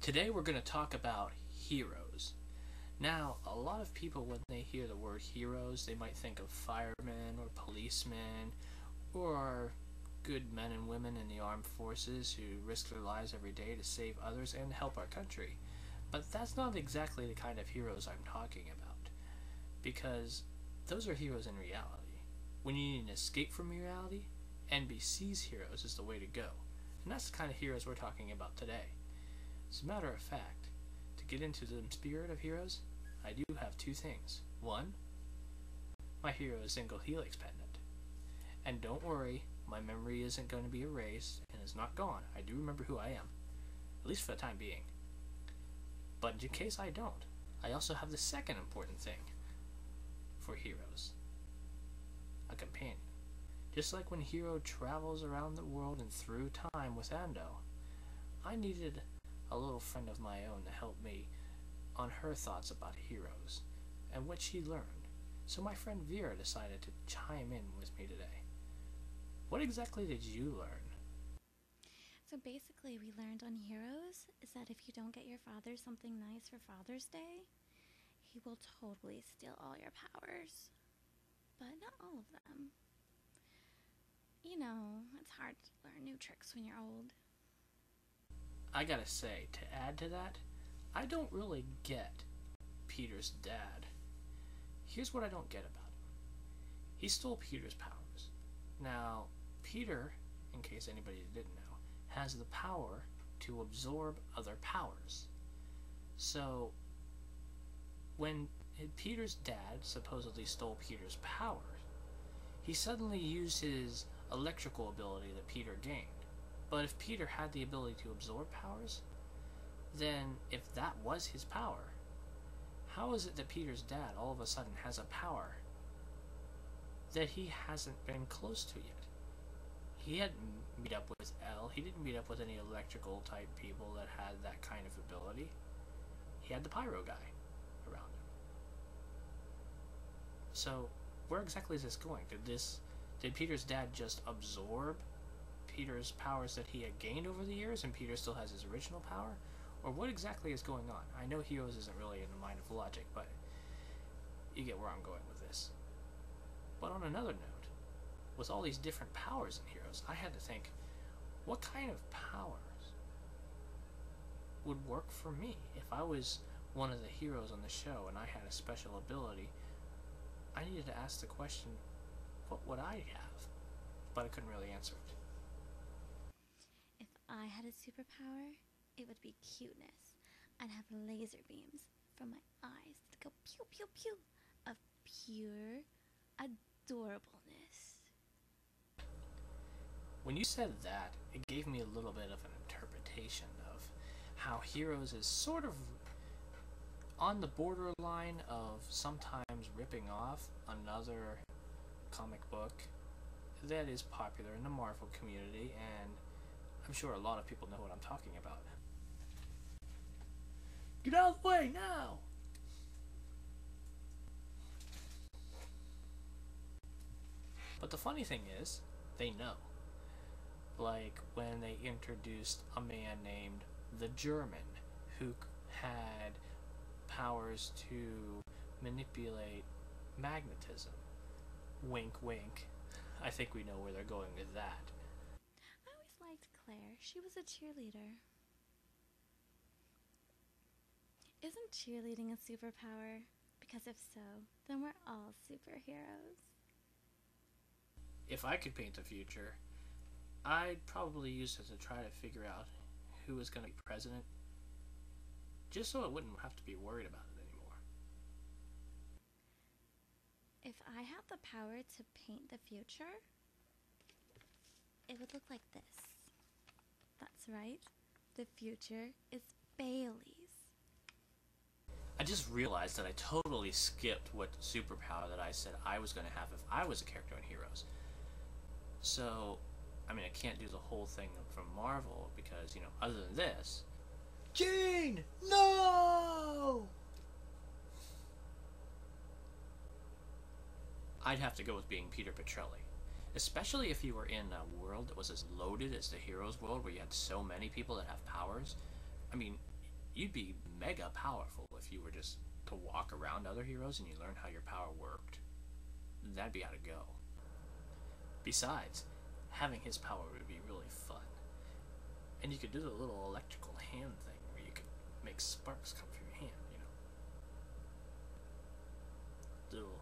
Today we're going to talk about heroes. Now, a lot of people, when they hear the word heroes, they might think of firemen or policemen or good men and women in the armed forces who risk their lives every day to save others and help our country. But that's not exactly the kind of heroes I'm talking about, because those are heroes in reality. When you need an escape from reality, NBC's Heroes is the way to go. And that's the kind of heroes we're talking about today. As a matter of fact, to get into the spirit of heroes, I do have two things. One, my hero is single helix pendant. And don't worry, my memory isn't going to be erased and is not gone. I do remember who I am, at least for the time being. But in case I don't, I also have the second important thing for heroes. A companion. Just like when Hero travels around the world and through time with Ando, I needed a little friend of my own to help me on her thoughts about heroes and what she learned. So my friend Vera decided to chime in with me today. What exactly did you learn? So basically, we learned on Heroes is that if you don't get your father something nice for Father's Day, he will totally steal all your powers. But not all of them. You know, it's hard to learn new tricks when you're old. I gotta say, to add to that, I don't really get Peter's dad. Here's what I don't get about him. He stole Peter's powers. Now, Peter, in case anybody didn't know, has the power to absorb other powers. So, when Peter's dad supposedly stole Peter's powers, he suddenly used his electrical ability that Peter gained. But if Peter had the ability to absorb powers, then if that was his power, how is it that Peter's dad all of a sudden has a power that he hasn't been close to yet? He hadn't meet up with Elle. He didn't meet up with any electrical type people that had that kind of ability. He had the pyro guy around him. So where exactly is this going? Did Peter's dad just absorb Peter's powers that he had gained over the years and Peter still has his original power? Or what exactly is going on? I know Heroes isn't really in the mind of logic, but you get where I'm going with this. But on another note, with all these different powers in Heroes, I had to think, what kind of powers would work for me? If I was one of the heroes on the show and I had a special ability, I needed to ask the question, what would I have? But I couldn't really answer it. If I had a superpower, it would be cuteness. I'd have laser beams from my eyes that go pew pew pew of pure adorableness. When you said that, it gave me a little bit of an interpretation of how Heroes is sort of on the borderline of sometimes ripping off another comic book that is popular in the Marvel community, and I'm sure a lot of people know what I'm talking about. Get out of the way now! But the funny thing is, they know. Like when they introduced a man named the German who had powers to manipulate magnetism. Wink, wink. I think we know where they're going with that. I always liked Claire. She was a cheerleader. Isn't cheerleading a superpower? Because if so, then we're all superheroes. If I could paint the future, I'd probably use it to try to figure out who is going to be president, just so I wouldn't have to be worried about it anymore. If I had the power to paint the future, it would look like this. That's right. The future is Bailey's. I just realized that I totally skipped what superpower that I said I was going to have if I was a character in Heroes. So, I mean, I can't do the whole thing from Marvel because, you know, other than this... Jean! No! I'd have to go with being Peter Petrelli. Especially if you were in a world that was as loaded as the Heroes world, where you had so many people that have powers. I mean, you'd be mega powerful if you were just to walk around other heroes and you learn how your power worked. That'd be how to go. Besides, having his power would be really fun. And you could do the little electrical hand thing where you could make sparks come from your hand, you know. Little,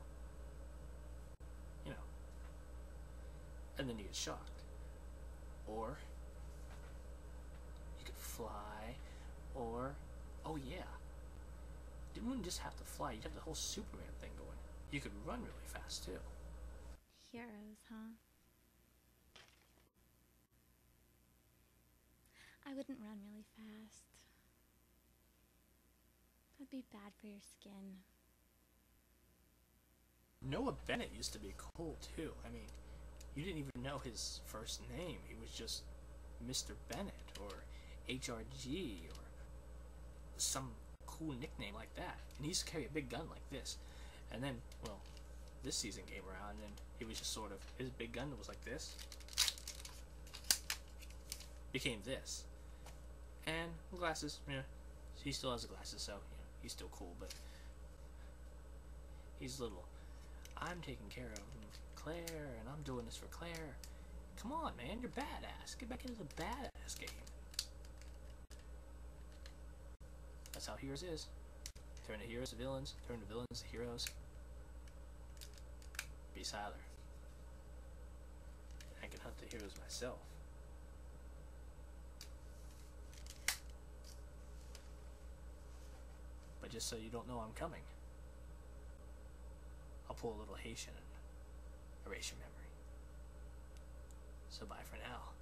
you know. And then you get shocked. Or you could fly, or, oh yeah, you wouldn't just have to fly, you'd have the whole Superman thing going. You could run really fast too. Heroes, huh? I wouldn't run really fast. That'd be bad for your skin. Noah Bennett used to be cool too. I mean, you didn't even know his first name. He was just Mr. Bennett or HRG or some cool nickname like that. And he used to carry a big gun like this. And then, well, this season came around and he was just sort of, his big gun was like this. Became this. And glasses, yeah. He still has the glasses, so, you know, he's still cool, but he's little. I'm taking care of Claire, and I'm doing this for Claire. Come on, man, you're badass. Get back into the badass game. That's how Heroes is. Turn the heroes to villains, turn the villains to heroes. Be Siler. I can hunt the heroes myself. But just so you don't know I'm coming, I'll pull a little Haitian and erase your memory. So bye for now.